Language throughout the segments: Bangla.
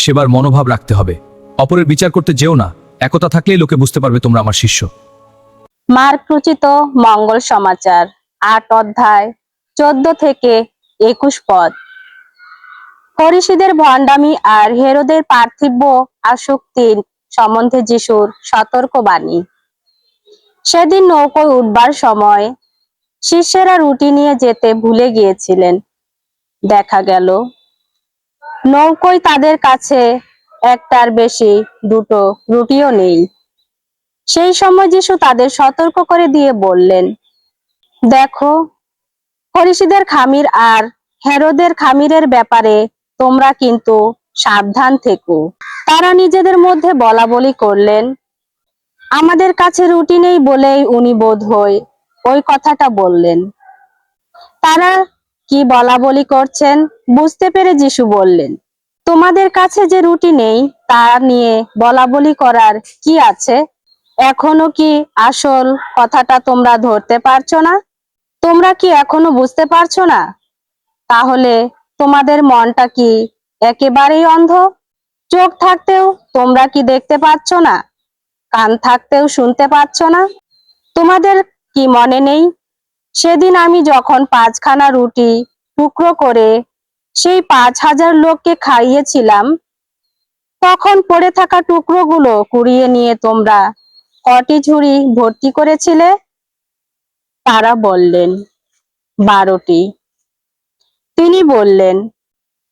সেবার মনোভাব রাখতে হবে। অপরের বিচার করতে যেও না, একতা থাকলেই লোকে বুঝতে পারবে তোমরা আমার শিষ্য। মার্ক রচিত মঙ্গল সমাচার 8 অধ্যায় 14 থেকে 21 পদ। ফরিসীদের ভণ্ডামি আর হেরোদের পার্থিব আসক্তির সম্বন্ধে যিশুর সতর্কবাণী। সেদিন নৌকোয় উঠবার সময় শিষ্যেরা রুটি নিয়ে যেতে ভুলে গিয়েছিলেন। দেখা গেল নৌকোয় তাদের কাছে একটার বেশি দুটো রুটিও নেই। সেই সময় যিশু তাদের সতর্ক করে দিয়ে বললেন, দেখো, ফরিসীদের খামির আর হেরোদের খামিরের ব্যাপারে তোমরা কিন্তু সাবধান থেকো। তারা নিজেদের মধ্যে বলাবলি করলেন, আমাদের কাছে রুটি নেই বলেই উনি বোধহয় ওই কথাটা বললেন। তারা কি বলাবলি করছেন বুঝতে পেরে যিশু বললেন, তোমাদের কাছে যে রুটি নেই তা নিয়ে বলাবলি করার কি আছে? এখনো কি আসল কথাটা তোমরা ধরতে পারছো না? তোমরা কি এখনো বুঝতে পারছো না? তাহলে তোমাদের মনটা কি একেবারেই অন্ধ? চোখ থাকতেও তোমরা কি দেখতে পাচ্ছ না? কান থাকতেও শুনতে পাচ্ছ না? তোমাদের কি মনে নেই, সেদিন আমি যখন 5খানা রুটি টুকরো করে সেই 5,000 লোককে খাইয়েছিলাম, তখন পড়ে থাকা টুকরোগুলো কুড়িয়ে নিয়ে তোমরা কটি ঝুড়ি ভর্তি করেছিলে? তারা বললেন, 12টি। তিনি বললেন,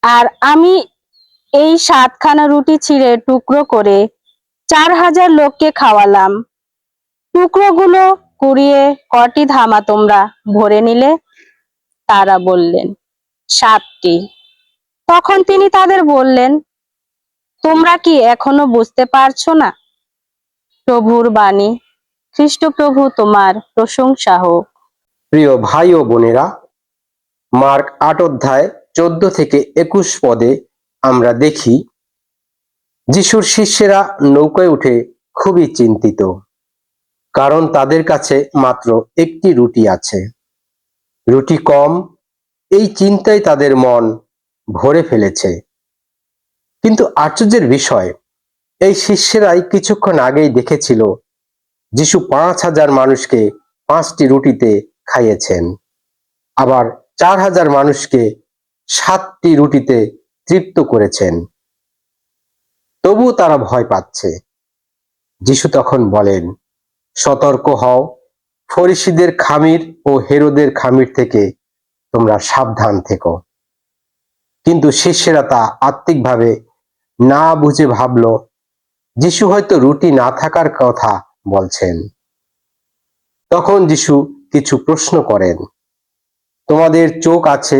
আর আমি এই 7খানা রুটি ছিঁড়ে টুকরো করে 4,000 লোককে খাওয়ালাম, টুকরোগুলো কুড়িয়ে কটি ধামা তোমরা ভরে নিলে? তারা বললেন, 7টি। তখন তিনি তাদের বললেন, তোমরা কি এখনো বুঝতে পারছো না? প্রভুর বাণী। খ্রিস্টপ্রভু তোমার প্রশংসা হোক। প্রিয় ভাই ও বোনেরা, মার্ক 8 অধ্যায় 14 থেকে 21 পদে আমরা দেখি যিশুর শিষ্যেরা নৌকায় উঠে খুবই চিন্তিত, কারণ তাদের কাছে মাত্র একটি রুটি আছে, রুটি কম। এই চিন্তায় তাদের মন ভরে ফেলেছে। কিন্তু আশ্চর্যের বিষয়, এই শিষ্যেরাই কিছুক্ষণ আগেই দেখেছিল যিশু 5,000 মানুষকে 5টি রুটিতে খাইয়েছেন, আবার 4,000 মানুষকে 7টি রুটিতে তৃপ্ত করেছেন। তবু তারা ভয় পাচ্ছে। যিশু তখন বলেন, সতর্ক হও, ফরিসীদের খামির ও হেরোদের খামির থেকে তোমরা সাবধান থেকো। কিন্তু শিষ্যেরা তা আত্মিকভাবে না বুঝে ভাবল যিশু হয়তো রুটি না থাকার কথা বলছেন। তখন যিশু কিছু প্রশ্ন করেন, তোমাদের চোখ আছে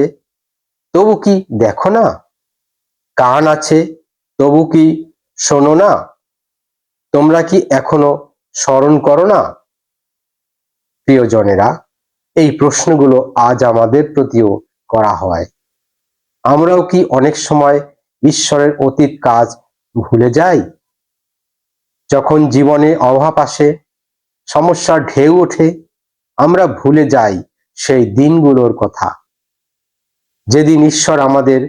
তবু কি দেখো না? কান আছে তবু কি শোনো না? তোমরা কি এখনো স্মরণ করো না? প্রিয়জনেরা, এই প্রশ্নগুলো আজ আমাদের প্রতিও করা হয়। আমরাও কি অনেক সময় ঈশ্বরের অতীত কাজ ভুলে যাই? যখন জীবনে অভাব আসে, সমস্যার ঢেউ ওঠে, আমরা ভুলে যাই সেই দিনগুলোর কথা, যেদিন ঈশ্বর আমাদের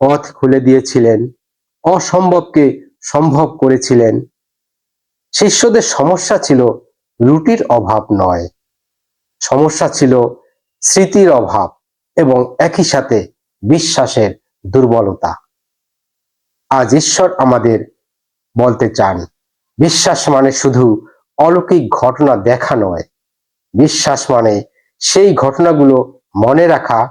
পথ খুলে দিয়েছিলেন, অসম্ভবকে সম্ভব করেছিলেন। শিষ্যদের সমস্যা ছিল রুটির অভাব নয়, সমস্যা ছিল স্মৃতির অভাব এবং একই সাথে বিশ্বাসের দুর্বলতা। আজ ঈশ্বর আমাদের বলতে চান, বিশ্বাস মানে শুধু অলৌকিক ঘটনা দেখা নয়, বিশ্বাস মানে সেই ঘটনাগুলো মনে রাখা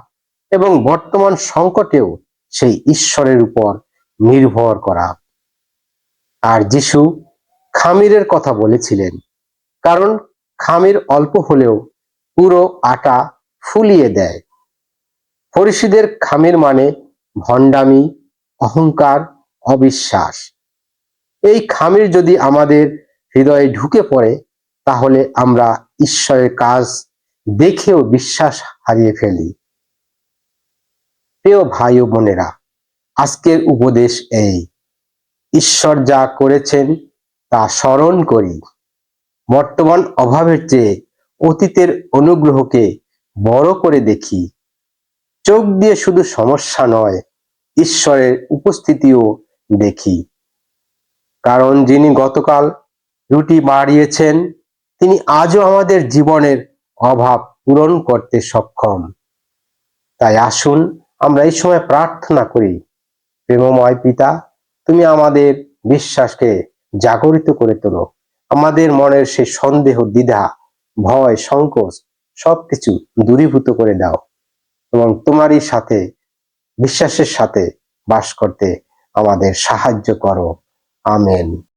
এবং বর্তমান সংকটেও সেই ঈশ্বরের উপর নির্ভর করা। আর যিশু খামিরের কথা বলেছিলেন, কারণ খামির অল্প হলেও পুরো আটা ফুলিয়ে দেয়। ফরিসীদের খামির মানে ভণ্ডামি, অহংকার, অবিশ্বাস। এই খামির যদি আমাদের হৃদয়ে ঢুকে পড়ে, তাহলে আমরা ঈশ্বরের কাজ দেখেও বিশ্বাস হারিয়ে ফেলি। প্রিয় ভাই ও বোনেরা, আজকের উপদেশ এই, ঈশ্বর যা করেছেন তা স্মরণ করি। বর্তমান অভাবের চেয়ে অতীতের অনুগ্রহকে বড় করে দেখি। চোখ দিয়ে শুধু সমস্যা নয়, ঈশ্বরের উপস্থিতিও দেখি। কারণ যিনি গতকাল রুটি বাড়িয়েছেন তিনি আজও আমাদের জীবনের অভাব পূরণ করতে সক্ষম। তাই আসুন আমরা এই সময় প্রার্থনা করি, প্রেমময় পিতা, তুমি আমাদের বিশ্বাসকে জাগরিত করে তোলো। আমাদের মনের সে সন্দেহ, দ্বিধা, ভয়, সংকোচ সবকিছু দূরীভূত করে দাও এবং তোমারই সাথে, বিশ্বাসের সাথে বাস করতে আমাদের সাহায্য করো। আমেন।